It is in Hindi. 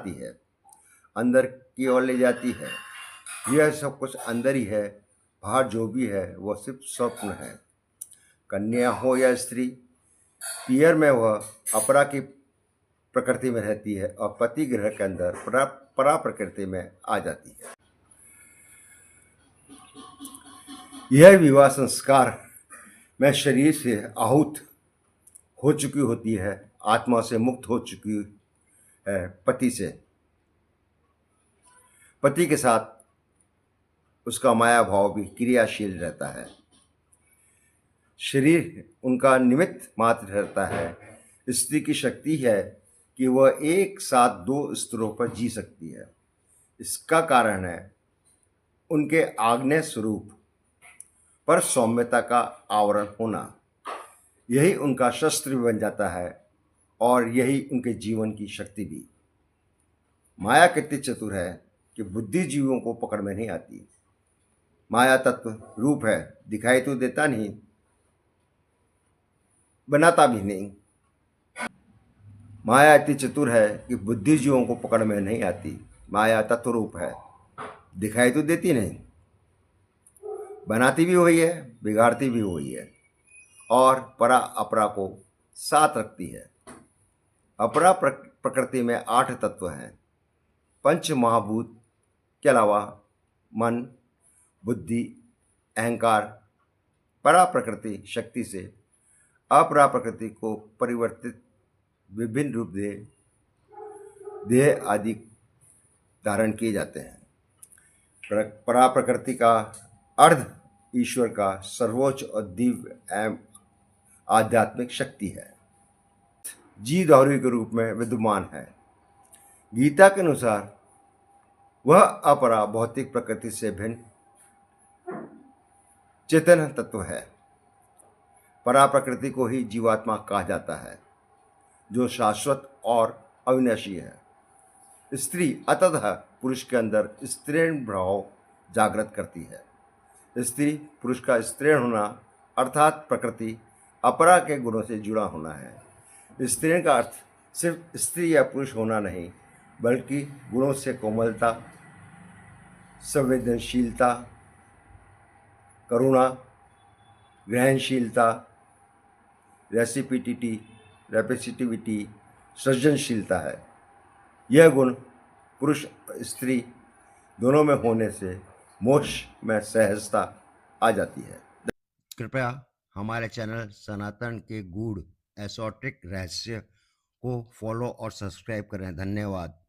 बनाती है, अंदर की ओर ले जाती है। यह सब कुछ अंदर ही है, बाहर जो भी है वह सिर्फ स्वप्न है। कन्या हो या स्त्री, पियर में वह अपरा की प्रकृति में रहती है और पति ग्रह के अंदर परा प्रकृति में आ जाती है। यह विवाह संस्कार में शरीर से आहूत हो चुकी होती है, आत्मा से मुक्त हो चुकी है पति से। पति के साथ उसका माया भाव भी क्रियाशील रहता है। शरीर उनका निमित्त मात्र रहता है। स्त्री की शक्ति है कि वह एक साथ दो स्तरों पर जी सकती है। इसका कारण है उनके आग्नेय स्वरूप पर सौम्यता का आवरण होना। यही उनका शस्त्र भी बन जाता है और यही उनके जीवन की शक्ति भी। माया कितनी चतुर है कि बुद्धिजीवियों को पकड़ में नहीं आती। माया तत्व रूप है, दिखाई तो देता नहीं, बनाता भी नहीं। माया इतनी चतुर है कि बुद्धिजीवियों को पकड़ में नहीं आती। माया तत्व रूप है, दिखाई तो देती नहीं, बनाती भी वही है, बिगाड़ती भी वही है और परा अपरा को साथ रखती है। अपरा प्रकृति में 8 तत्व हैं। पंच महाभूत के अलावा मन, बुद्धि, अहंकार परा प्रकृति शक्ति से अपरा प्रकृति को परिवर्तित विभिन्न रूप दे देह आदि धारण किए जाते हैं। परा प्रकृति का अर्ध ईश्वर का सर्वोच्च और दिव्य एवं आध्यात्मिक शक्ति है, जीवधारी के रूप में विद्यमान है। गीता के अनुसार वह अपरा भौतिक प्रकृति से भिन्न चेतन तत्व है। परा प्रकृति को ही जीवात्मा कहा जाता है, जो शाश्वत और अविनाशी है। स्त्री अतः पुरुष के अंदर स्त्रीण भाव जागृत करती है। स्त्री पुरुष का स्त्रीण होना अर्थात प्रकृति अपरा के गुणों से जुड़ा होना है। स्त्रीण का अर्थ सिर्फ स्त्री या पुरुष होना नहीं, बल्कि गुणों से कोमलता, संवेदनशीलता, करुणा, ग्रहणशीलता, रेसिपिटिविटी, सृजनशीलता है। यह गुण पुरुष स्त्री दोनों में होने से मोक्ष में सहजता आ जाती है। कृपया हमारे चैनल सनातन के गूढ़ एसोट्रिक रहस्य को फॉलो और सब्सक्राइब करें। धन्यवाद।